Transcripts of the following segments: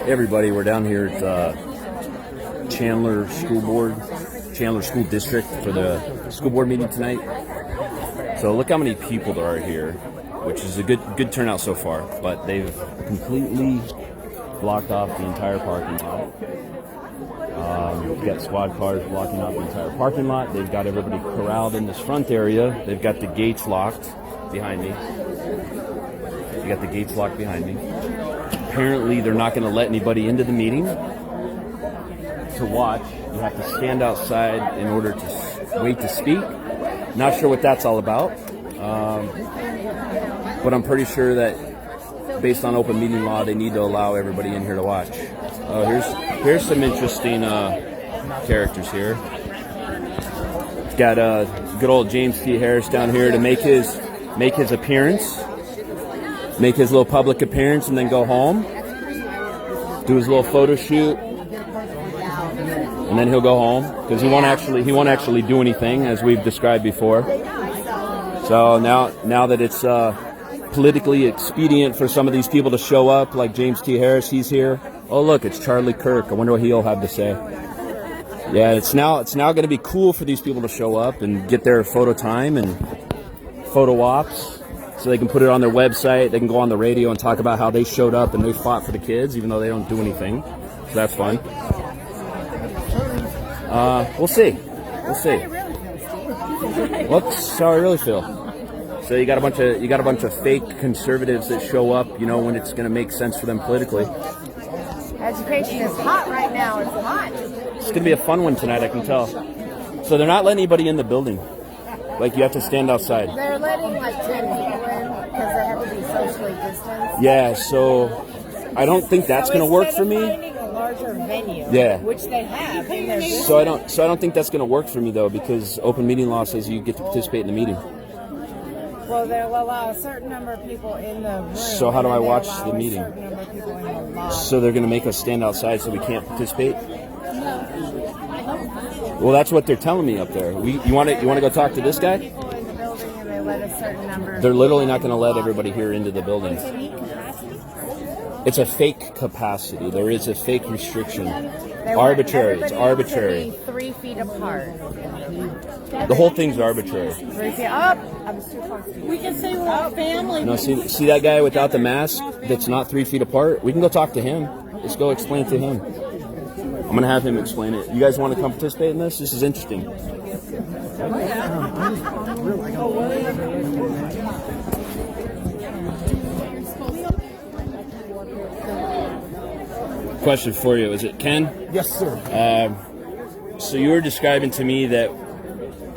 Everybody, we're down here at Chandler School Board, Chandler School District for the school board meeting tonight. So look how many people there are here, which is a good turnout so far. But they've completely blocked off the entire parking lot. We've got squad cars blocking off the entire parking lot. They've got everybody corralled in this front area. They've got the gates locked behind me. They got the gates locked behind me. Apparently, they're not going to let anybody into the meeting to watch. You have to stand outside in order to wait to speak. Not sure what that's all about, but I'm pretty sure that based on open meeting law, they need to allow everybody in here to watch. Here's some interesting characters here. Got good old James T. Harris down here to make his appearance. Make his little public appearance and then go home. Do his little photo shoot, and then he'll go home because he won't actually do anything, as we've described before. So now that it's politically expedient for some of these people to show up, like James T. Harris, he's here. Oh look, it's Charlie Kirk. I wonder what he'll have to say. Yeah, it's now going to be cool for these people to show up and get their photo time and photo ops. So they can put it on their website. They can go on the radio and talk about how they showed up and they fought for the kids, even though they don't do anything. So that's fun. We'll see. Whoops, how I really feel. So you got a bunch of fake conservatives that show up, when it's going to make sense for them politically. Education is hot right now. It's hot. It's going to be a fun one tonight, I can tell. So they're not letting anybody in the building. Like, you have to stand outside. They're letting 10 people in because they have to be socially distanced. Yeah, so I don't think that's going to work for me. Finding a larger venue, yeah, which they have. So I don't think that's going to work for me though, because open meeting law says you get to participate in the meeting. Well, they'll allow a certain number of people in the room. So how do I watch the meeting? The so they're going to make us stand outside so we can't participate? Well, that's what they're telling me up there. You want to go talk to this guy? People in the building, and they let a certain number. They're literally not going to let everybody here into the building. It's a fake capacity. There is a fake restriction. Arbitrary. It's arbitrary. 3 feet apart. The whole thing's arbitrary. 3 feet up. I was too close. We can say we're all family. No, see that guy without the mask that's not 3 feet apart? We can go talk to him. Let's go explain it to him. I'm going to have him explain it. You guys want to come participate in this? This is interesting. Question for you. Is it Ken? Yes, sir. So you were describing to me that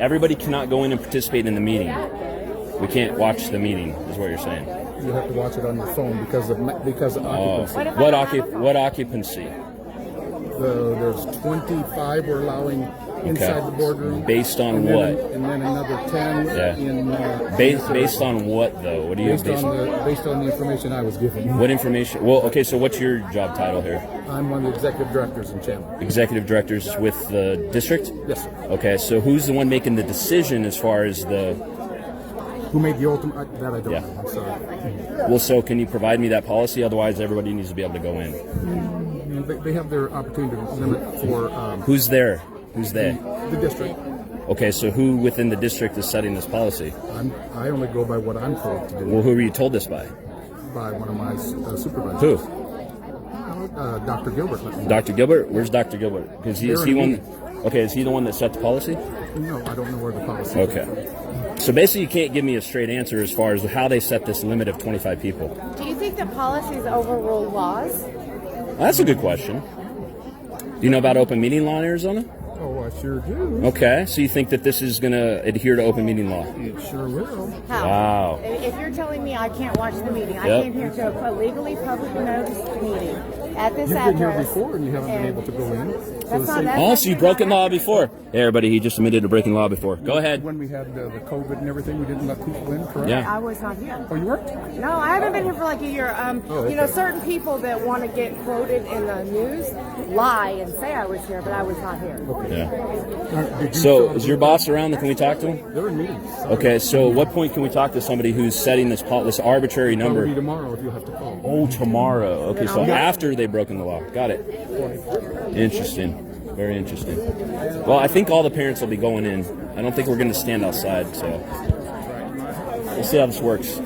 everybody cannot go in and participate in the meeting. We can't watch the meeting, is what you're saying. You have to watch it on your phone because of occupancy. What occupancy? There's 25 we're allowing inside the boardroom. Based on what? And then another 10 in... Based on what, though? What do you... Based on the information I was given. What information? Well, okay, so what's your job title here? I'm one of the executive directors in Chandler. Executive directors with the district? Yes, sir. Okay, so who's the one making the decision as far as the... Who made the ultimate? That I don't know. I'm sorry. Well, so can you provide me that policy? Otherwise, everybody needs to be able to go in. They have their opportunity to limit for... Who's there? Who's they? The district. Okay, so who within the district is setting this policy? I only go by what I'm told to do. Well, who were you told this by? By one of my supervisors. Who? Dr. Gilbert. Dr. Gilbert? Where's Dr. Gilbert? Because is he one? Okay, is he the one that set the policy? No, I don't know where the policy is. Okay. So basically, you can't give me a straight answer as far as how they set this limit of 25 people. Do you think that policies overrule laws? That's a good question. Do you know about open meeting law in Arizona? Oh, I sure do. Okay, so you think that this is going to adhere to open meeting law? It sure will. How? Wow. If you're telling me I can't watch the meeting, I came here to a legally public noticed meeting at this address. You've been here before and you haven't been able to go in. So you've broken law before. Hey, everybody, he just admitted to breaking law before. Go ahead. When we had the COVID and everything, we didn't let people in, correct? Yeah. I was not here. Oh, you weren't? No, I haven't been here for like a year. Certain people that want to get quoted in the news lie and say I was here, but I was not here. Okay. Yeah. So, is your boss around? Can we talk to him? They're in meetings. Okay, so at what point can we talk to somebody who's setting this arbitrary number? It'll be tomorrow if you have to call. Oh, tomorrow. Okay, so after they've broken the law. Got it. Interesting. Very interesting. Well, I think all the parents will be going in. I don't think we're going to stand outside, so we'll see how this works.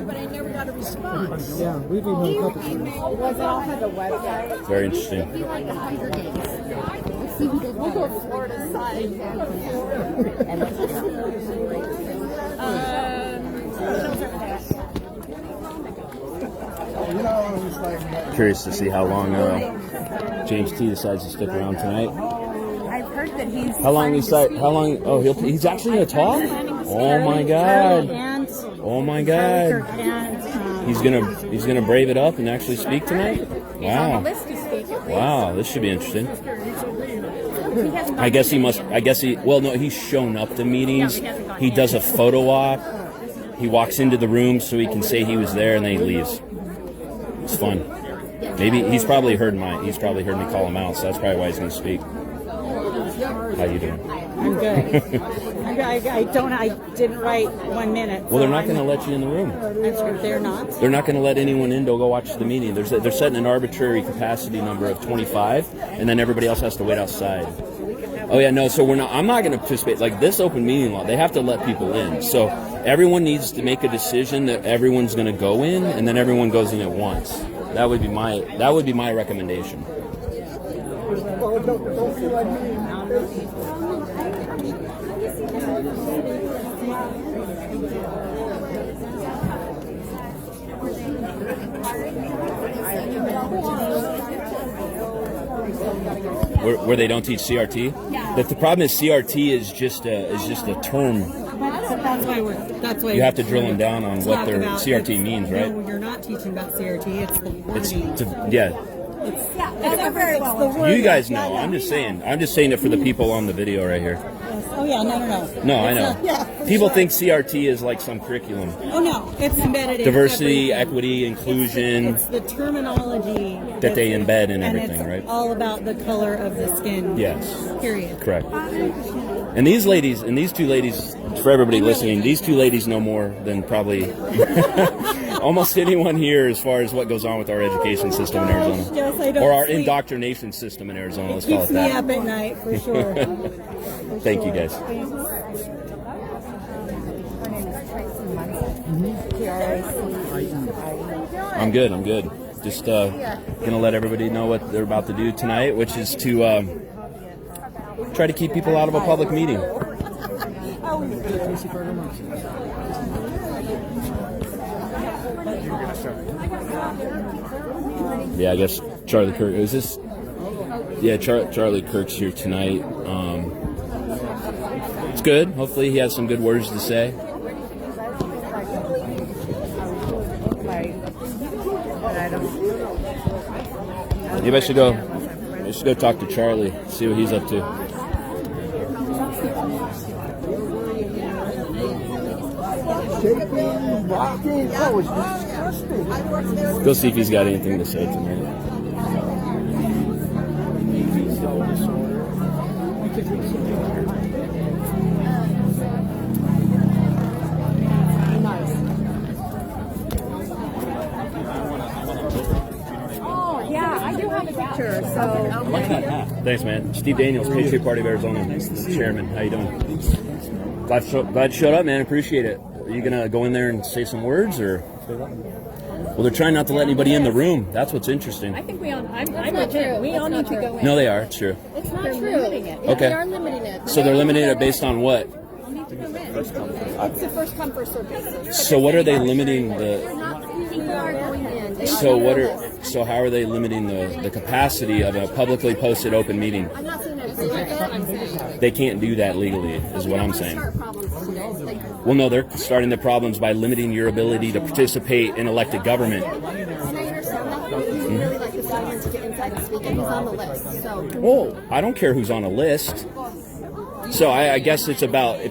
But I never got a response. Yeah, we've emailed a couple times. Was it off of the website? Very interesting. We'll go Florida side. Curious to see how long James T decides to stick around tonight. I've heard that he's. How long he's Oh, he's actually going to talk. Oh my God! Oh my God! He's gonna brave it up and actually speak tonight. Wow! Wow! This should be interesting. I guess he. Well, no, he's shown up to meetings. He does a photo op. He walks into the room so he can say he was there, and then he leaves. It's fun. Maybe he's probably heard me call him out, so that's probably why he's going to speak. How you doing? I'm good. I didn't write 1 minute. Well, they're not going to let you in the room. They're not. They're not going to let anyone in to go watch the meeting. They're setting an arbitrary capacity number of 25, and then everybody else has to wait outside. Oh yeah, no. So I'm not going to participate. Like this open meeting law, they have to let people in. So everyone needs to make a decision that everyone's going to go in, and then everyone goes in at once. That would be my recommendation. Where they don't teach CRT? But the problem is CRT is just a term. That's why you have to drill them down on what their CRT means, right? No, you're not teaching about CRT. It's the wording. the word. You guys know. I'm just saying it for the people on the video right here. Oh yeah, no. No, I know. Yeah, People sure. think CRT is like some curriculum. Oh no, it's embedded in Diversity, everything. equity, inclusion. It's the terminology that they embed in and everything, it's right? all about the color of the skin. Yes. Period. Correct. And these two ladies, for everybody listening, these two ladies know more than probably almost anyone here as far as what goes on with our education system in Arizona. Yes, I don't or our sleep. indoctrination system in Arizona, let's It call keeps it me that. up at night for sure. Thank you, guys. I'm good. Just gonna let everybody know what they're about to do tonight, which is to try to keep people out of a public meeting. Yeah, I guess Charlie Kirk is this. Yeah, Charlie Kirk's here tonight. It's good. Hopefully, he has some good words to say. Maybe I should go talk to Charlie, see what he's up to. Go see if he's got anything to say tonight. Yeah, I do have a picture, so. Thanks, man. Steve Daniels, Patriot Party of Arizona, chairman. How you doing? Glad you showed up, man. Appreciate it. Are you gonna go in there and say some words, or? Well, they're trying not to let anybody in the room. That's what's interesting. I think we all. I'm legit. We all need to go in. No, they are. It's true. It's not true. Limiting it. Okay. They are limiting it. So they're limiting it based on what? You need to go in. It's a first come first served basis. So what are they limiting They're the? not. People are going in. They So how are they limiting the capacity of a publicly posted open meeting? I'm not saying it's illegal. I'm saying They can't do that legally, is what I'm saying. start problems today. Well, no, they're starting the problems by limiting your ability to participate in elected government. And I understand that. He's really like this guy here to get inside and speak, and he's on the list. So. Well, I don't care who's on a list. So I guess if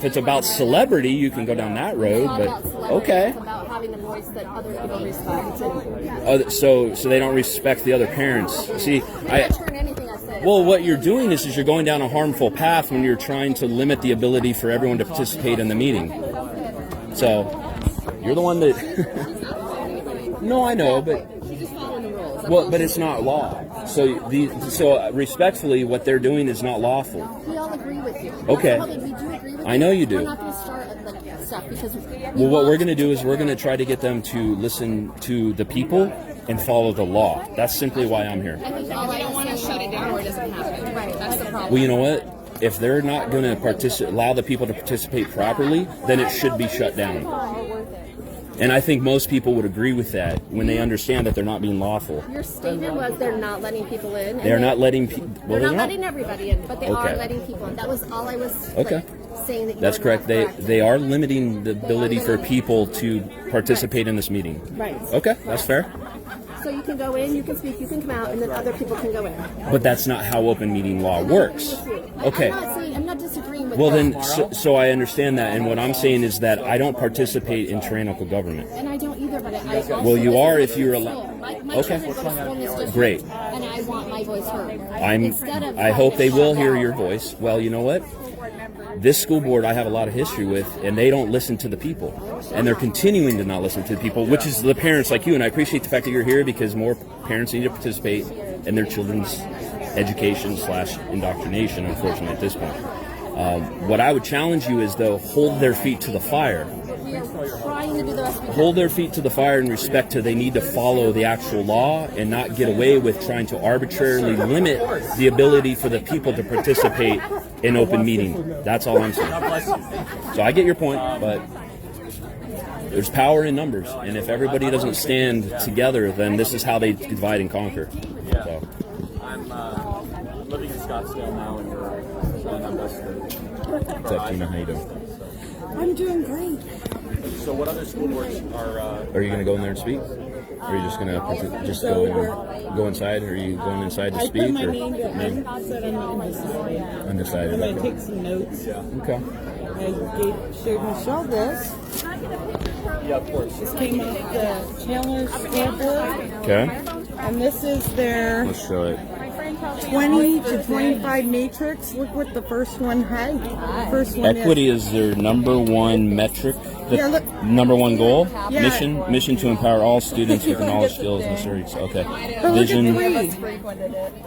it's about celebrity, you can go down that road. But okay. It's about having a voice that other people respect. So they don't respect the other parents. See, I turn anything I say. well, what you're doing is you're going down a harmful path when you're trying to limit the ability for everyone to participate in the meeting. So you're the one that. No, I know, but. She's just following the rules. Well, but it's not law. So respectfully, what they're doing is not lawful. We all agree with you. Okay. We do agree with you. I know you do. We're not going to start stuff because. Well, what we're going to do is we're going to try to get them to listen to the people and follow the law. That's simply why I'm here. I don't want to shut it down where it doesn't happen. Right. That's the problem. Well, you know what? If they're not going to allow the people to participate properly, then it should be shut down. And I think most people would agree with that when they understand that they're not being lawful. Your statement was they're not letting people in. They're not letting people. Well, they're not letting everybody in, but they Okay. are letting people in. That was all I was saying. That That's correct. They are limiting the ability for people to participate in this meeting. Right. Okay, that's fair. So you can go in, you can speak, you can come out, and then other people can go in. But that's not how open meeting law works. Okay. I'm not disagreeing with Well, that. then, so I understand that, and what I'm saying is that I don't participate in tyrannical government. And I don't either, but I also... Well, you are if you're allowed. My Okay. children go to school in this district, Great. And I want my voice heard. I hope they will hear your voice. Well, you know what? This school board I have a lot of history with, and they don't listen to the people. And they're continuing to not listen to the people, which is the parents like you. And I appreciate the fact that you're here because more parents need to participate in their children's education/indoctrination, unfortunately, at this point. What I would challenge you is, though, hold their feet to the fire. We are trying to do the best we can. Hold their feet to the fire in respect to they need to follow the actual law and not get away with trying to arbitrarily limit the ability for the people to participate in open meeting. That's all I'm saying. So I get your point, but there's power in numbers, and if everybody doesn't stand together, then this is how they divide and conquer. So. I'm living in Scottsdale now, and I'm What's up, Tina? How you doing? I'm doing great. So what other school boards are... Are you going to go in there and speak? Or are you just going to go inside? Or are you going inside to speak? I put my or name down. I said I'm undecided. undecided? I'm going to Okay. take some notes. Okay. I showed Michelle this. Yeah, of course. This came off the Chandler School Board. Okay. And this is their Let's show it. 20 to 25 matrix. Look what the first one had. The first one Equity is their number one metric. Yeah, look. Number one goal. Yeah. Mission to empower all students with the knowledge, skills, and services. Okay. But look Vision. at 3.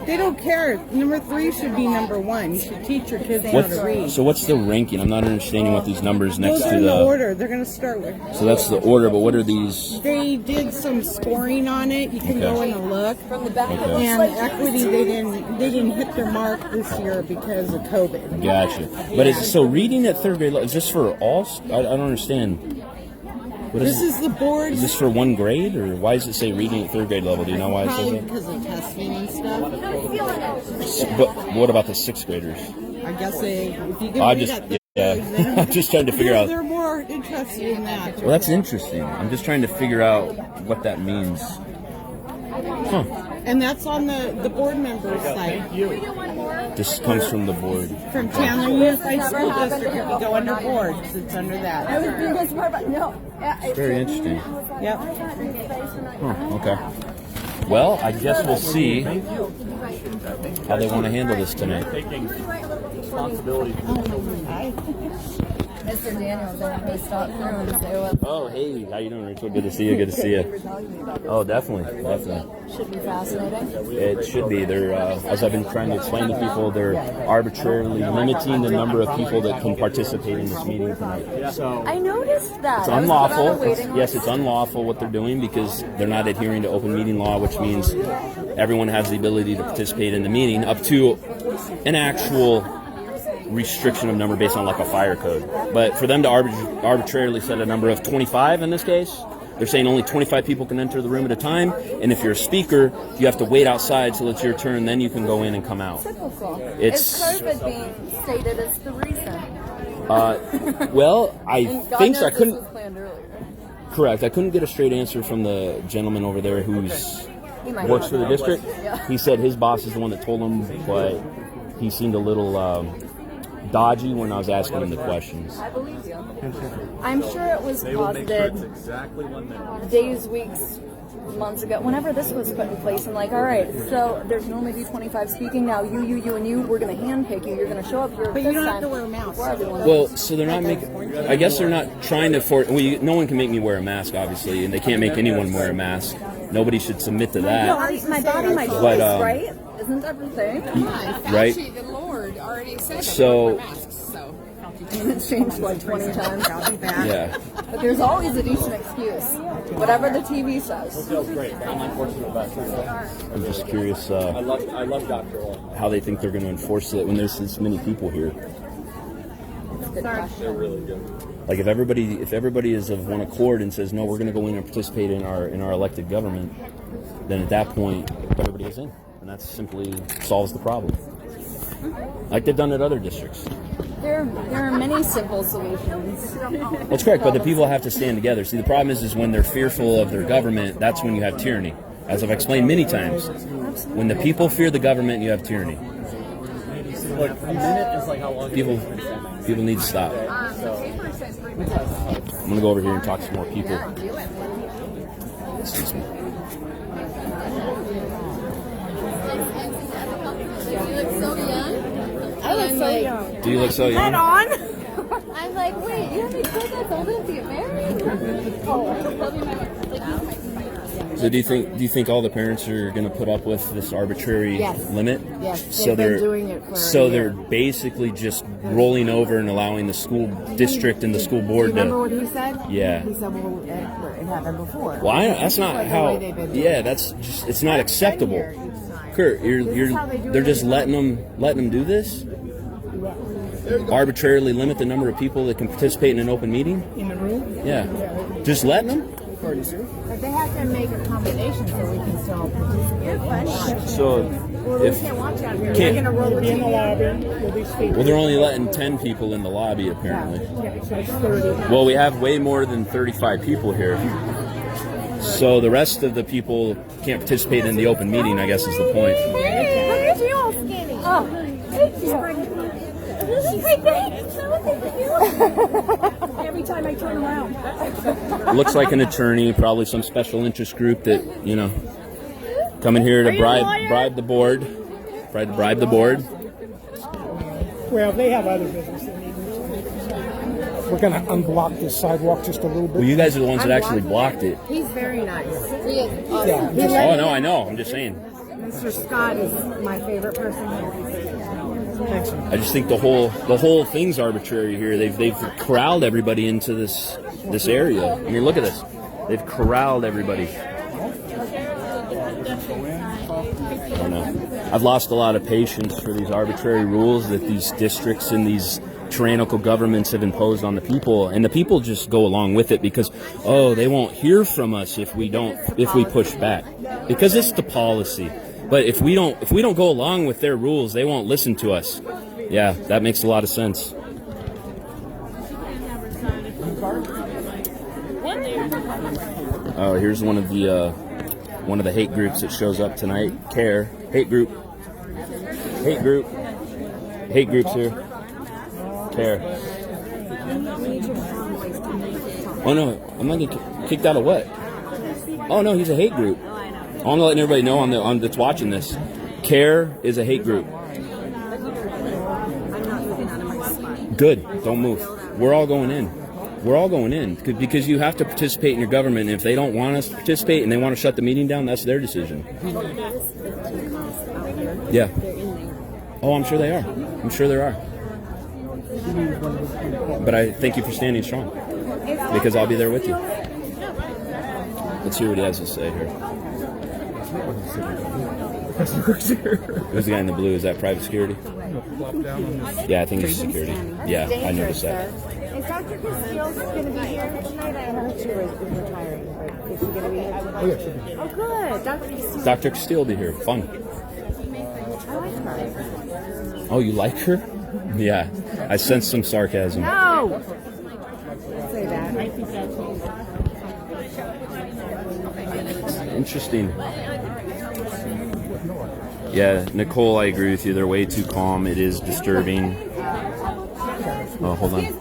They don't care. Number 3 should be number 1. You should teach your kids how to read. So what's the ranking? I'm not understanding what these numbers next Those are to in the the. order. They're going to start with. So that's the order, but what are these? They did some scoring on it. You can Okay. go in and look. Okay. And equity, they didn't hit their mark this year because of COVID. Gotcha. But is so reading at third grade level, is this for all? I don't understand. What This is the board. Is this for one grade, or why does it say reading at third grade level? Do you know why it says Probably that? because of testing and stuff. But what about the sixth graders? I guess if you can I read just at third yeah. grade, I'm just trying to figure out. they're more interested in that. Well, that's interesting. I'm just trying to figure out what that means. Huh. And that's on the board members' site. This comes from the board. From Chandler Unified School District, if you go under boards, it's under that. It's very interesting. Yep. Huh. Okay. Well, I guess we'll see how they want to handle this tonight. taking responsibility for Mr. Daniels, I may stop through and say what Oh, hey, how you doing, Rachel? Good to see you. Good to see you. Oh, definitely. should be fascinating. It should be. They're, as I've been trying to explain to people, they're arbitrarily limiting the number of people that can participate in this meeting tonight. I noticed that. It's unlawful. Yes, it's unlawful what they're doing because they're not adhering to open meeting law, which means everyone has the ability to participate in the meeting up to an actual restriction of number based on like a fire code. But for them to arbitrarily set a number of 25 in this case, they're saying only 25 people can enter the room at a time, and if you're a speaker, you have to wait outside till it's your turn, then you can go in and come out. Is COVID being stated as the reason? Well, I God think so. I knows this couldn't. was planned earlier. Correct. I couldn't get a straight answer from the gentleman over there who's He might works not for the know. district. Yeah. He said his boss is the one that told him, but he seemed a little dodgy when I was asking them the questions. I believe you. I'm sure it was They will make sure it's posited exactly 1 minute. days, weeks, months ago, whenever this was put in place, and like, all right, so there can only be 25 speaking now. You, and you. We're going to handpick you. You're going to show up here. But you don't have to wear a mask. Well, so they're not making. I guess they're not trying to force. Well, no one can make me wear a mask, obviously, and they can't make anyone wear a mask. Nobody should submit to that. My body, my choice, But, right? Isn't everything? Right? The Lord already said So- that we wear masks, so. And it's changed like 20 times. I'll be back. Yeah. But there's always a decent excuse. Whatever the TV says. Feels great. Online courses are the best. I'm just curious I love Dr. Owen. how they think they're going to enforce it when there's this many people here. They're really good. Like if everybody is of one accord and says no, we're going to go in and participate in our elected government, then at that point everybody is in, and that simply solves the problem. Like they've done at other districts. There are many simple solutions. That's correct, but the people have to stand together. See, the problem is when they're fearful of their government, that's when you have tyranny. As I've explained many times, when the people fear the government, you have tyranny. Like, a minute is like how long People need to stop. I'm going to go over here and talk to some more people. Excuse me. You look so young. I look so young. Do you look so young? Head on. I'm like, wait, you have any kids that's old enough to get married? Oh, So do you think all the parents are going to put up with this arbitrary limit? Yes, So they've been doing it for so a year. they're basically just rolling over and allowing the school district and the school board Remember to. what he said? Yeah. He said, well, it happened before. Well, that's not That's the how. way they've been doing Yeah, it. that's just. It's not acceptable. Kurt, is how they do they're it just every letting them do this. Arbitrarily limit the number of people that can participate in an open meeting. In the room? Yeah, just letting them. But they have to make a combination so we can still participate. So Well, if we can't watch out here. Can't- We're going to roll the In the TV. lobby, you'll be speaking. well, they're only letting 10 people in the lobby apparently. Yeah, so it's 30. Well, we have way more than 35 people here. So the rest of the people can't participate in the open meeting, I guess is the point. Hey, look at you all skinny. Oh, thank you. Every time I turn around. Looks like an attorney, probably some special interest group that, coming here to bribe the board. Bribe the board. Well, they have other business they need to do. We're going to unblock this sidewalk just a little bit. Well, you guys are the ones that actually blocked it. He's very nice. Yeah. Oh, no, I know. I'm just saying. Mr. Scott is my favorite person here. Thanks. I just think the whole thing's arbitrary here. They've corralled everybody into this area. I mean, look at this. They've corralled everybody. I don't know. I've lost a lot of patience for these arbitrary rules that these districts and these tyrannical governments have imposed on the people, and the people just go along with it because they won't hear from us if we push back, because it's the policy. But if we don't go along with their rules, they won't listen to us. Yeah, that makes a lot of sense. Oh, here's one of the hate groups that shows up tonight. CARE, hate group's here. CARE. Oh no, I'm not getting kicked out of what? Oh no, he's a hate group. I'm letting everybody know on that's watching this. CARE is a hate group. Good. Don't move. We're all going in. We're all going in because you have to participate in your government. And if they don't want us to participate and they want to shut the meeting down, that's their decision. Yeah. Oh, I'm sure they are. I'm sure there are. But I thank you for standing strong because I'll be there with you. Let's hear what he has to say here. Who's the guy in the blue? Is that private security? Yeah, I think it's security. Yeah, I noticed that. Is Dr. Castillo going to be here tonight? I heard she was retiring, but is she going to be here? Oh, good. Dr. Castillo. Dr. Castillo will be here. Fun. I like her. Oh, you like her? Yeah, I sense some sarcasm. No! Say that. Interesting. Yeah, Nicole, I agree with you. They're way too calm. It is disturbing. Oh, hold on.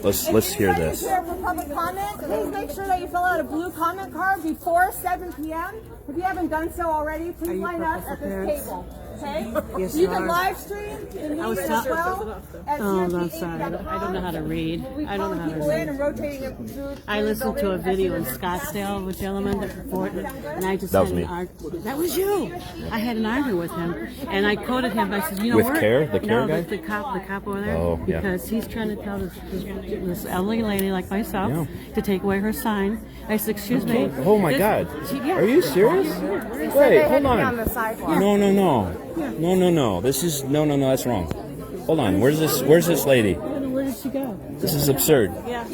Let's hear this. Here for public comment, please make sure that you fill out a blue comment card before 7 p.m. If you haven't done so already, please line up at this table. Okay? Yes, you you can are. live stream the meeting as well. Oh, I'm sorry. I don't know how to read. I don't know how to people in read. and rotating it through I listened to a the video in building. Scottsdale of a gentleman that reported, and I just That had was an me. argument. That was you. I had an argument with him, and I quoted him. I said, you know With what? Care? The Care no, guy? the cop over there. Oh, yeah. Because he's trying to tell this elderly lady like myself Yeah. to take away her sign. I said, excuse me. Oh my This- God. yeah. Are you serious? They Wait, had hold to be on on. the sidewalk. No. This is no. That's wrong. Hold on. Where's this lady? Where did she go? This is absurd. Yeah.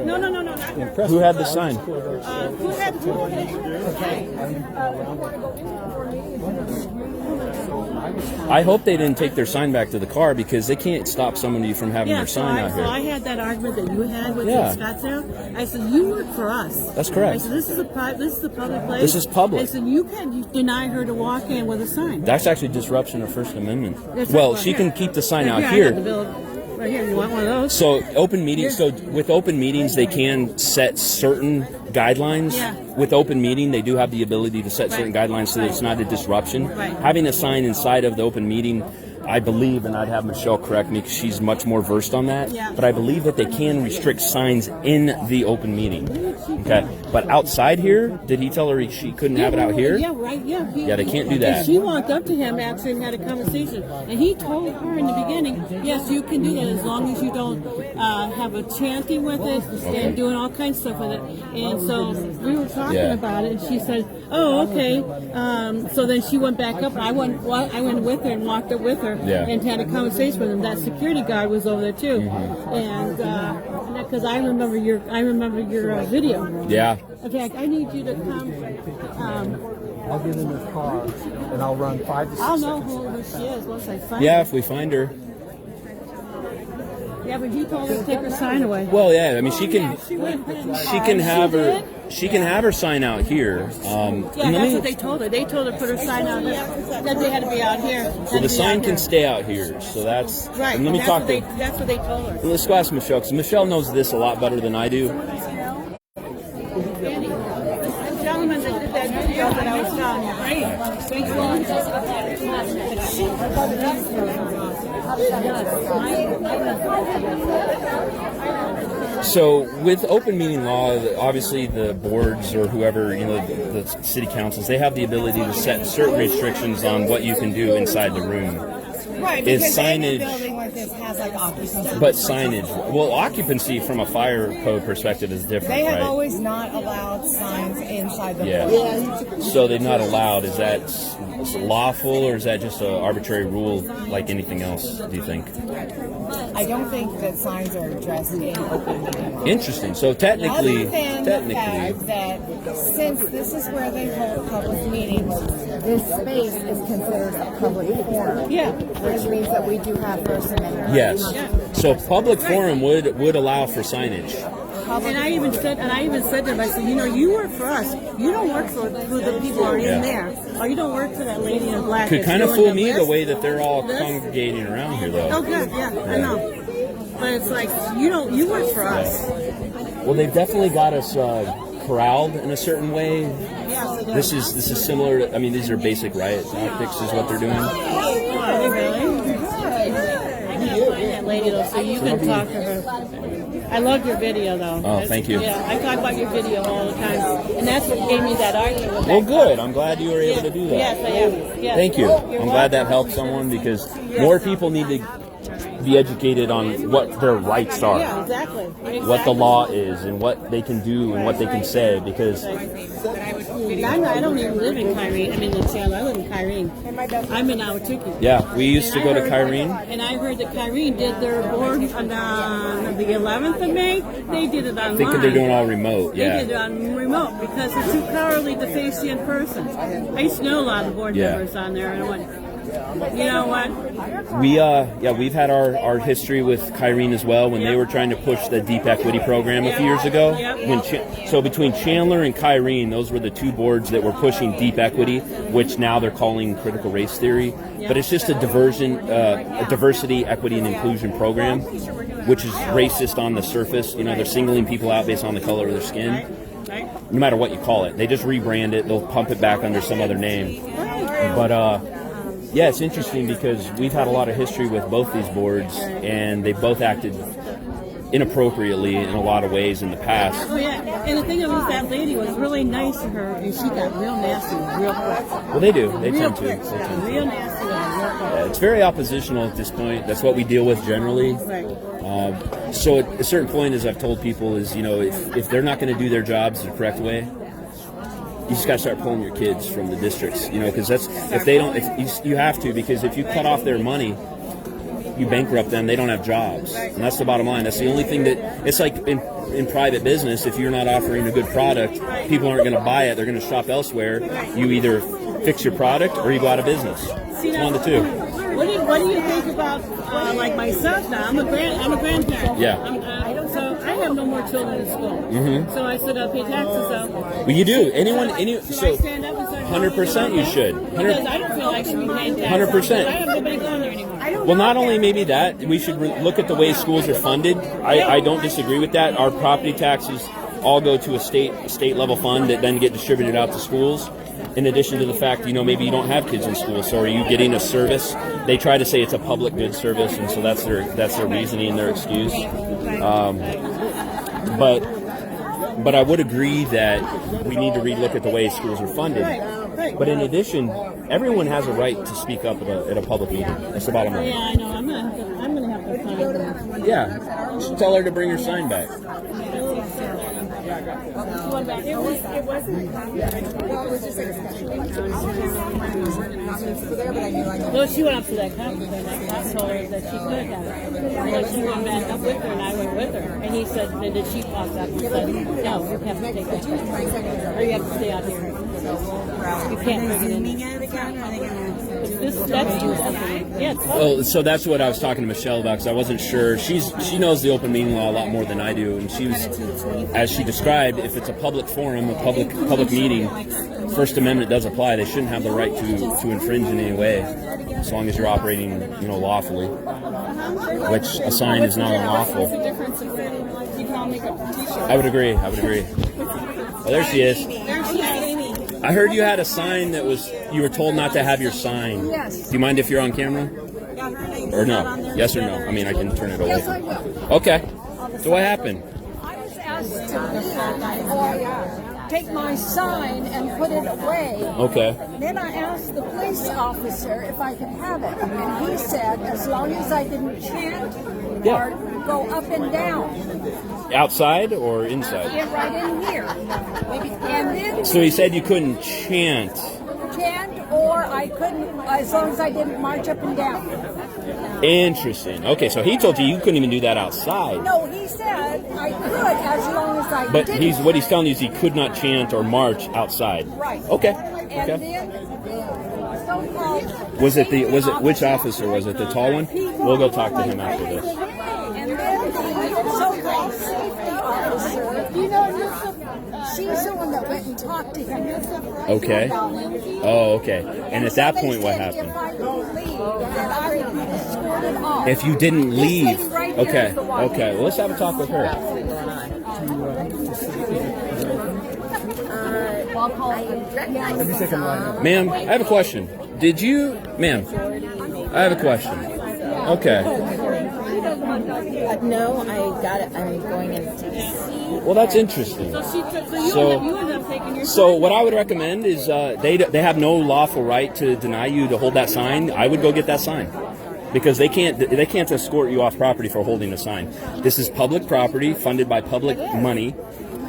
No. Who had the sign? Who had I hope they didn't take their sign back to the car because they can't stop somebody from having their sign out so I here. had that argument that you had with Yeah. Scottsdale. I said, you work for us. That's correct. I said, this is a public place. This is public. I said, you can't deny her to walk in with a sign. That's actually disruption of First Amendment. That's Well, right, she here. can keep the sign out I got the here. bill right here. You want one of those? So open meetings. So with open meetings, they can set certain guidelines. Yeah. With open meeting, they do have the ability to set certain guidelines so that it's not a disruption. Right. Having a sign inside of the open meeting, I believe, and I'd have Michelle correct me because she's much more versed on that. Yeah. But I believe that they can restrict signs in the open meeting. Okay. But outside here, did he tell her she couldn't have it out here? Yeah, right. Yeah. Yeah, they can't do that. And she walked up to him actually and had a conversation, and he told her in the beginning, yes, you can do that as long as you don't have a chanting with it and doing all kinds of stuff with it. And so we were talking Yeah. about it, and she said, "Oh, okay." So then she went back up, and I went with her and walked up with her Yeah. and had a conversation with him. That security guard was over there too, and because I remember your video. Yeah. In fact, I need you to come. I'll get in this car and I'll run 5 to 6 I'll know seconds. who she is once I find Yeah, her. if we find her. Yeah, but he told her to take her sign away. Well, yeah. I mean, she can. She went. She can have her. She can have her sign out here. Yeah, and that's let me- what they told her. They told her to put her sign out here. That they had to be out here. So the sign can stay out here. So that's Right. And let me that's talk what to. That's what they told her. Let's go ask Michelle because Michelle knows this a lot better than I do. Andy, the gentleman that did that video that I was telling you, right? Thanks So with open meeting law, obviously the boards or whoever, the city councils, they have the ability to set certain restrictions on what you can do inside the room. Right, Is because any signage- building like this has like occupancy. But signage, well, occupancy from a fire code perspective is different, They have right? always not allowed signs inside the Yeah. building. So they're not allowed. Is that lawful or is that just an arbitrary rule like anything else, do you think? I don't think that signs are addressed in open meeting law. Interesting. So Other technically, than the fact that since this is where they hold public meetings, this space is considered a public forum. Yeah. Which means that we do have First Amendment. yes. So public forum would allow for signage. And I even said to them, I said, you work for us. You don't work for the people who are Yeah. in there, or you don't work for that lady in black. Could that's kind of doing fool the me the list. way that they're all This? congregating around here, though. Oh, good, yeah, I know. But it's like you work for us. Well, they've definitely got us corralled in a certain way. Yeah. This is similar. I mean, these are basic riot tactics, is what they're doing. Oh, are they really? I gotta find that lady though, so you can talk to her. I love your video though. Oh, thank you. Yeah, I talk about your video all the time, and that's what gave me that argument. With Well, that good. I'm glad you were able to do that. Yes, I am. Yes. Thank you. You're I'm glad that welcome. helped someone because more people need to be educated on what their rights are. Yeah, exactly. What the law is and what they can do and what they can say because I don't even live in Kyrene. I mean, in Chandler. I live in Kyrene. I'm in Ahwatukee. yeah, we used to And go I to heard- Kyrene. And I heard that Kyrene did their board on the 11th of May. They did it online. I think they're doing all remote. They did it Yeah. on remote because they're too cowardly to face you in person. I used to know a lot of board Yeah. members on there, and I went, You know what? We've had our history with Kyrene as well when they were trying to push the deep equity program a few years ago. So between Chandler and Kyrene, those were the two boards that were pushing deep equity, which now they're calling critical race theory. But it's just a diversity, equity, and inclusion program, which is racist on the surface. They're singling people out based on the color of their skin. No matter what you call it, they just rebrand it. They'll pump it back under some other name. But yeah, it's interesting because we've had a lot of history with both these boards, and they both acted inappropriately in a lot of ways in the past. Oh yeah, and the thing is, that lady was really nice to her, and she got real nasty real quick. Well, they do. They Real tend to. quick. Real nasty real quick. Yeah, it's very oppositional at this point. That's what we deal with generally. Right. So at a certain point, as I've told people, is if they're not going to do their jobs the correct way, you just got to start pulling your kids from the districts. Because if they don't, you have to, because if you cut off their money, you bankrupt them. They don't have jobs, and that's the bottom line. That's the only thing that it's like in private business. If you're not offering a good product, people aren't going to buy it. They're going to shop elsewhere. You either fix your product or you go out of business. It's one of the two. What do you think about like myself now? I'm a grandparent. Yeah. So I have no more children in school. Mm-hmm. So I still got to pay taxes. So well, you do. Should I stand up and start 100% you should. Because I don't feel like I should be paying taxes. 100%. I have nobody going there anymore. Well, not only maybe that, we should look at the way schools are funded. I don't disagree with that. Our property taxes all go to a state level fund that then get distributed out to schools. In addition to the fact, maybe you don't have kids in school, so are you getting a service? They try to say it's a public good service, and so that's their reasoning, their excuse. But I would agree that we need to relook at the way schools are funded. But in addition, everyone has a right to speak up at a public meeting. That's the bottom line. Yeah, I know. I'm gonna have to find her. Yeah, you should tell her to bring her sign back. Well, she went up to that conference and I told her that she could have it. And then she went back up with her and I went with her. And he said, and then she walked up and said, no, you have to take that back. Or you have to stay out here. You can't bring it in. That's yes. Well, so that's what I was talking to Michelle about, because I wasn't sure. She knows the open meeting law a lot more than I do, and she was, as she described, if it's a public forum, a public meeting, First Amendment does apply. They shouldn't have the right to infringe in any way, as long as you're operating, lawfully. Which a sign is not unlawful. I would agree. Well, there she is. I heard you had a sign that you were told not to have your sign. Yes. Do you mind if you're on camera? Or no? Yes or no? I mean, I can turn it away. Yes, I will. Okay. So what happened? I was asked to take my sign and put it away. Okay. Then I asked the police officer if I could have it, and he said as long as I didn't chant or go up and down. Outside or inside? Yeah, right in here. And then So he said you couldn't chant. or I couldn't, as long as I didn't march up and down. Interesting. Okay, so he told you couldn't even do that outside. No, he said I could as long as I But didn't. what he's telling you is he could not chant or march outside. Right. Okay. And then so-called Was it which officer was it? The tall one? We'll go talk to him after this. And then the so-called safety officer, she's the one that went and talked to him. Okay. Oh, okay. And at that point, what happened? If I don't leave, that I would be escorted off. If you didn't leave. lady right here Okay. is the one. Okay. Well, let's have a talk with her. Have you taken line up? Ma'am, I have a question. Ma'am, I have a question. Okay. No, I got it. I'm going into DC. Well, that's interesting. You end up taking your So what I would recommend is they have no lawful right to deny you to hold that sign. I would go get that sign. Because they can't escort you off property for holding the sign. This is public property funded by public money.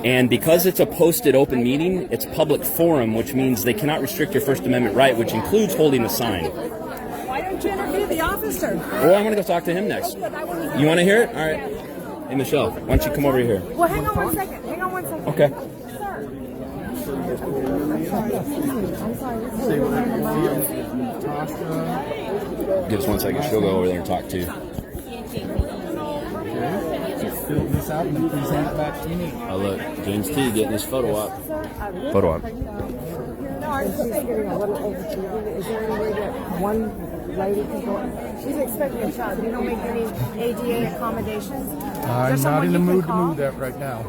And because it's a posted open meeting, it's public forum, which means they cannot restrict your First Amendment right, which includes holding the sign. Why don't you interview the officer? Well, I'm going to go talk to him next. You want to hear it? All right. Hey, Michelle, why don't you come over here? Well, hang on one second. Okay. Sir. Give us 1 second. She'll go over there and talk to you. Fill this out and then please hand it back to me. Oh, look. James T. getting his photo op. Photo op. No, I'm just getting a little overfeeding. Is there any way that one lady can go? She's expecting a child. You don't make any ADA accommodations? I'm not in the mood to move that right now.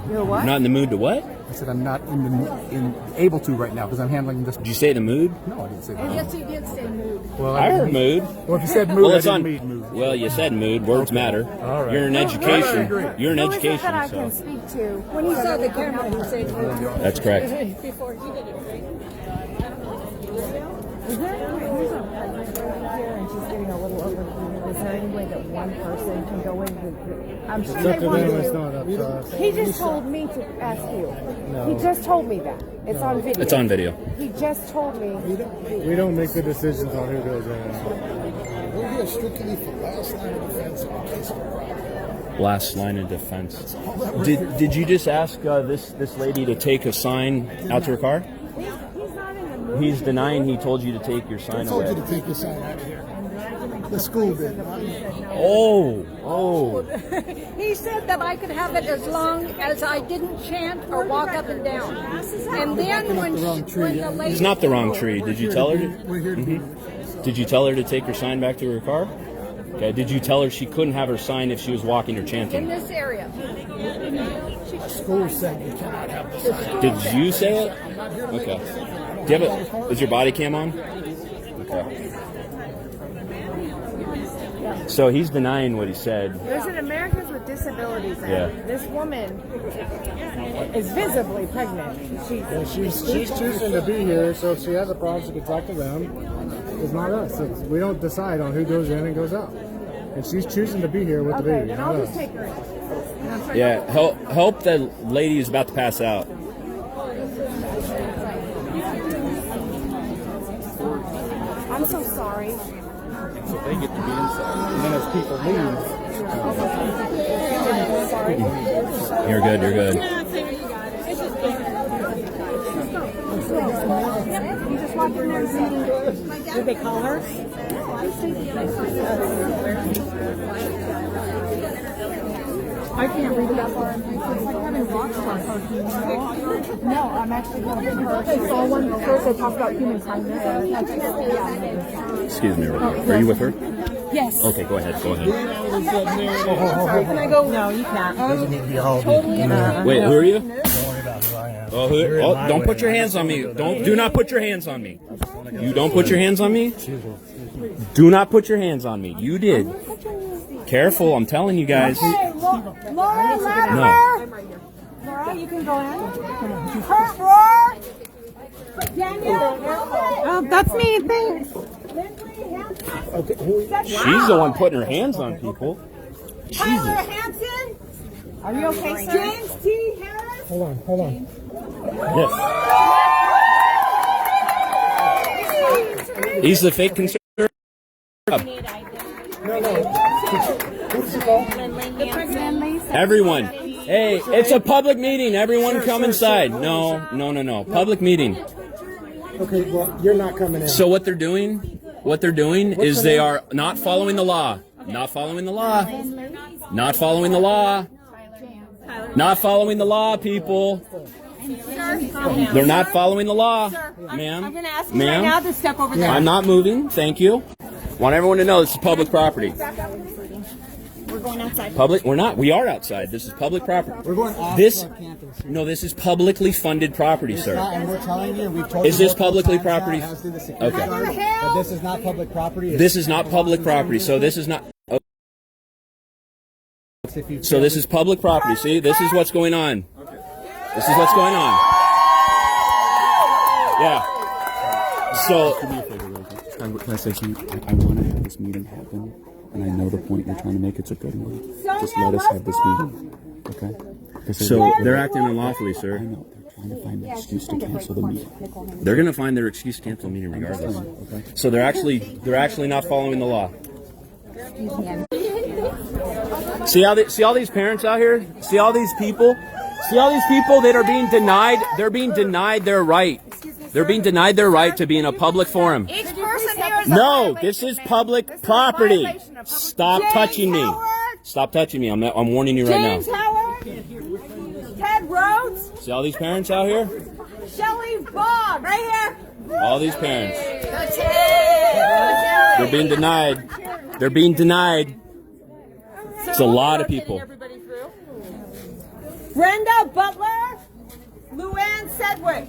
You're what? Not in the mood to what? I said I'm not able to right now because I'm handling this. Did you say the mood? No, I didn't say that. Yes, you did say mood. Well, I heard mood. Well, if you said mood, Well, I it's didn't on. mean mood. Well, you said mood. Words matter. All right. You're in education. You're in Who is it education. that I So can speak to? When you saw the camera, you said that's correct. Before he did it, right? is there any way there's a pregnant lady here and she's getting a little overfeeding? Is there any way that one person can go in with I'm sure they want to. It's not up to us. He just told me to ask you. He just told me that. It's on video. It's on video. He just told me. We don't make the decisions on who goes in. We're here strictly for last line of defense in case of a problem. Last line of defense. Did you just ask this lady to take a sign out to her car? He's not in the mood. He's denying he told you to take your sign I told you away. to take your sign out of here. The school did. Oh. He said that I could have it as long as I didn't chant or walk up and down. And then when the lady... It's not the wrong tree. Did you tell her? We're here to be. Did you tell her to take her sign back to her car? Okay. Did you tell her she couldn't have her sign if she was walking or In chanting? this area. The school said you cannot have the sign. Did you say it? Okay. Do you have is your body cam on? Okay. So he's denying what he said. There's an Americans with Disabilities Act. Yeah. This woman is visibly pregnant. She's choosing to be here, so if she has a problem, she can talk to them. It's not us. We don't decide on who goes in and goes out. And she's choosing to be here with the Okay, baby. then not I'll just us. take her in. Yeah. Help the lady who's about to pass out. I'm so sorry. So they get to be inside. And then as people leave, You're good. You're good. You just walked in there and said, did they call her? I can't read that far. It's like having rockstar cartoons. No, I'm actually having her. I saw one first that talked about human kindness. Excuse me. Are you with her? Yes. Okay. Go ahead. Go ahead. Sorry, can I go? No, you can't. doesn't need to be all Wait. Who are you? Don't worry about who I am. Oh, don't put your hands on me. Do not put your hands on me. You don't put your hands on me. Do not put your hands on me. You did. Careful, I'm telling you guys. Hey, Laura, Latimer. No. Laura, you can go in. Kurt Roar. Danielle. That's me, thanks. She's the one putting her hands on people. Tyler Jesus. Hansen. Are you okay, sir? James T. Harris. Hold on. Yes. He's the fake conservative. Everyone. Hey, it's a public meeting. Everyone come inside. No. Public meeting. Okay, well, you're not coming in. So what they're doing is they are not following the law. Not following the law. Not following the law. Not following the law, people. They're not following the law, ma'am. I'm going to ask you right now to step over there. I'm not moving. Thank you. Want everyone to know this is public property. We're going outside. Public? We're not. We are outside. This is public property. We're going off This? our campus. No, this is publicly funded property, sir. And we're telling you, we've told Is you this publicly multiple times property? now, as to the security Okay. guard, but this is not public property. This is not public property, so this is not. So this is public property. See, this is what's going on. This is what's going on. Yeah. So. Can I say something? I want to have this meeting happen, and I know the point you're trying to make. It's a good one. Just let us have this meeting, okay? So they're acting unlawfully, sir. I know they're trying to find an excuse to cancel the meeting. They're going to find their excuse to cancel the meeting regardless. So they're actually not following the law. See all these parents out here? See all these people? See all these people that are being denied? They're being denied their right. They're being denied their right to be in a public forum. Each person here is No, this is public property. Stop touching me. Stop touching me. I'm warning you right James now. Howard, Ted Rhodes, See all these parents out here? Shelley Boggs, right here. All these parents. They're being denied. They're being denied. It's a lot of people. Brenda Butler, Luann Sedgwick.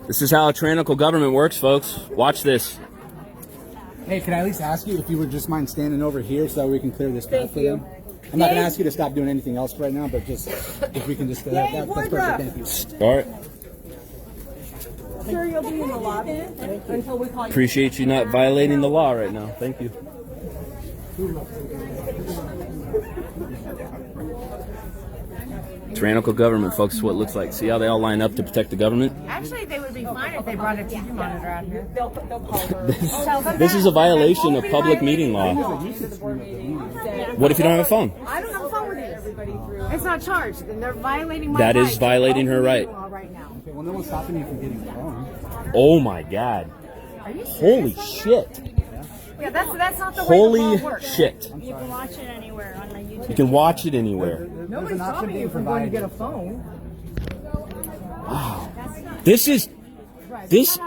This is how a tyrannical government works, folks. Watch this. Hey, can I at least ask you if you would just mind standing over here so that we can clear this path for them? I'm not going to ask you to stop doing anything else right now, but just if we can just that's perfect. Thank you. All right. Sure, you'll be in the lobby until we call you. Appreciate you not violating the law right now. Thank you. Tyrannical government, folks, is what it looks like. See how they all line up to protect the government? Actually, they would be fine if they brought a TV monitor out here. This is a violation of public meeting law. What if you don't have a phone? I don't have a phone with you. It's not charged, and they're violating my That right. is violating her right. Right now. Okay, well, no one's stopping you from getting a phone. Oh my God. Holy shit. Yeah, that's not the Holy way the law works. shit. You can watch it anywhere on the YouTube. You can watch it anywhere. Nobody's stopping you from going to get a phone. Wow. This is this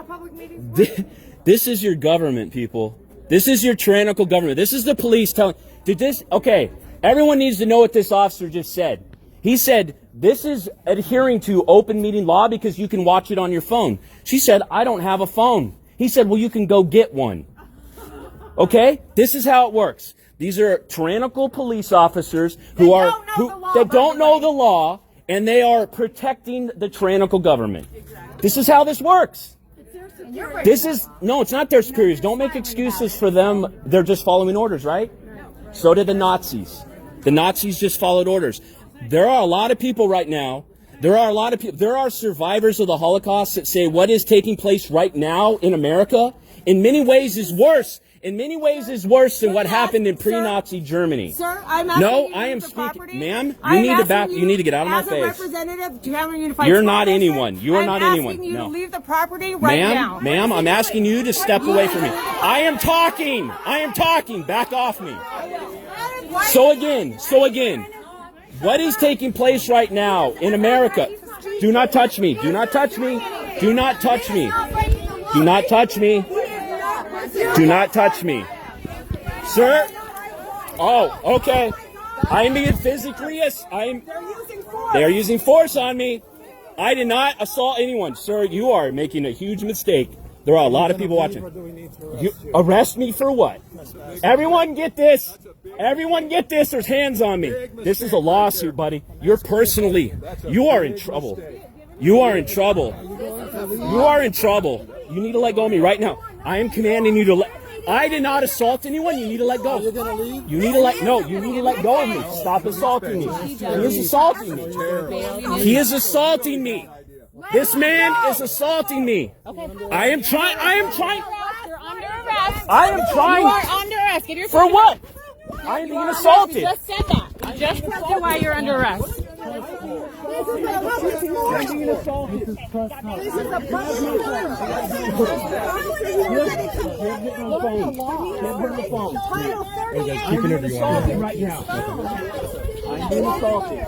is your government, people. This is your tyrannical government. This is the police telling. Did this? Okay. Everyone needs to know what this officer just said. He said this is adhering to open meeting law because you can watch it on your phone. She said, I don't have a phone. He said, well, you can go get one. Okay? This is how it works. These are tyrannical police officers who don't know the law, and they are protecting the tyrannical government. This is how this works. No, it's not their superiors. Don't make excuses for them. They're just following orders, right? So did the Nazis. The Nazis just followed orders. There are a lot of people right now. There are survivors of the Holocaust that say what is taking place right now in America in many ways is worse. In many ways is worse than what happened in pre-Nazi Germany. Sir, I'm asking no, you I am the speaking, property. ma'am. You need to back. You need to get out of my As a face. representative, Chandler Unified You're School not Board, anyone. You are not anyone. I'm asking you No. to leave the property right now. Ma'am, I'm asking you to step away from me. I am talking. I am talking. Back off me. So again, what is taking place right now in America? Do not touch me. Do not touch me. Do not touch me. Do not touch me. Do not touch me. Sir? Oh, okay. I am being physically, they are using force on me. I did not assault anyone. Sir, you are making a huge mistake. There are a lot of people watching. You arrest me for what? Everyone get this. Everyone get this. There's hands on me. This is a lawsuit, buddy. You are in trouble. You are in trouble. You are in trouble. You need to let go of me right now. I am commanding you to let. I did not assault anyone. You need to let go. You need to let go of me. Stop assaulting me. He is assaulting me. He is assaulting me. This man is assaulting me. I am trying. You're under arrest. I am trying. You are under arrest. Get your For what? I am being assaulted. You just said that. You just said why you're under arrest. Keep whatever you want. Right now. I'm being assaulted.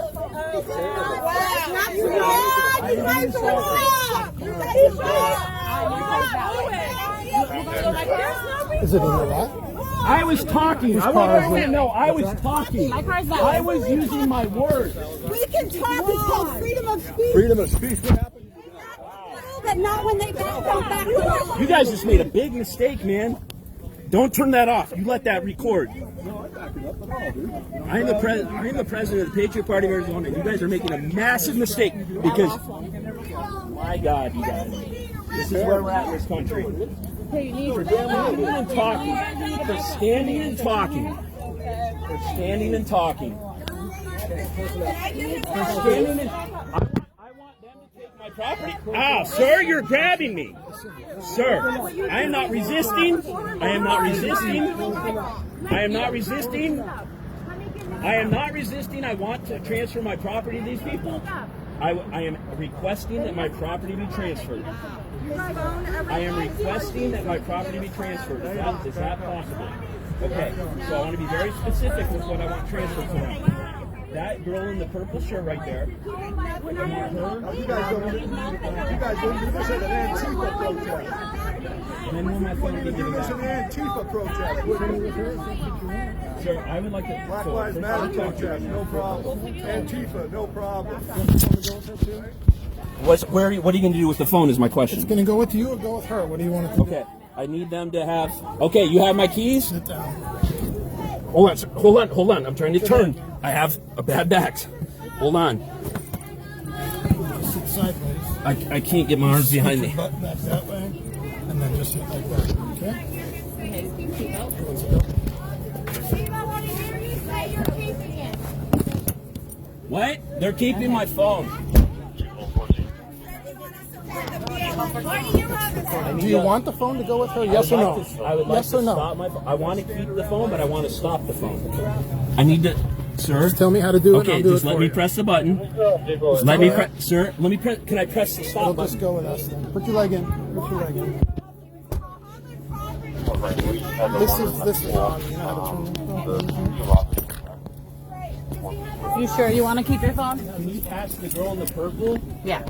Is it in the lot? I was talking. I was talking. I was using my words. We can talk. It's called freedom of speech. Freedom of speech. What happened? But not when they back. You guys just made a big mistake, man. Don't turn that off. You let that record. I am the president of the Patriot Party of Arizona. You guys are making a massive mistake because, my God, you guys, this is where we're at in this country. For standing and talking. For standing and talking. For standing and talking. For standing and. I want them to take my property. Ah, sir, you're grabbing me. Sir, I am not resisting. I am not resisting. I am not resisting. I am not resisting. I want to transfer my property to these people. I am requesting that my property be transferred. I am requesting that my property be transferred. Is that possible? Okay, so I want to be very specific with what I want transferred to me. That girl in the purple shirt right there. You guys don't do this at an Antifa protest. When will my phone be given It's back? an Antifa protest. Wouldn't you? Sir, I would like to. Black Lives Matter protest, no problem. Antifa, no problem. What are you going to do with the phone is my question. It's going to go with you or go with her? What do you want it to Okay, I need them to have. Okay, you have my keys? do? Sit down. Hold on, sir. Hold on. I'm trying to turn. I have a bad back. Hold on. Sit sideways. I can't get my arms behind me. Button that way, and then just sit like that. Okay? What? They're keeping my phone. Do you want the phone to go with her? Yes or no? I would like Yes to or no? stop my phone. I want to keep the phone, but I want to stop the phone. I need to, sir. Just tell me how to do it. Okay, and I'll do just it let for me you. press the button. Let me press, sir. Let me press. Can I press the stop It'll button? just go with us then. Put your leg in. Put your leg in. This is on. You know how to turn the phone. You sure you want to keep your phone? Can you pass the girl in the purple? Yeah.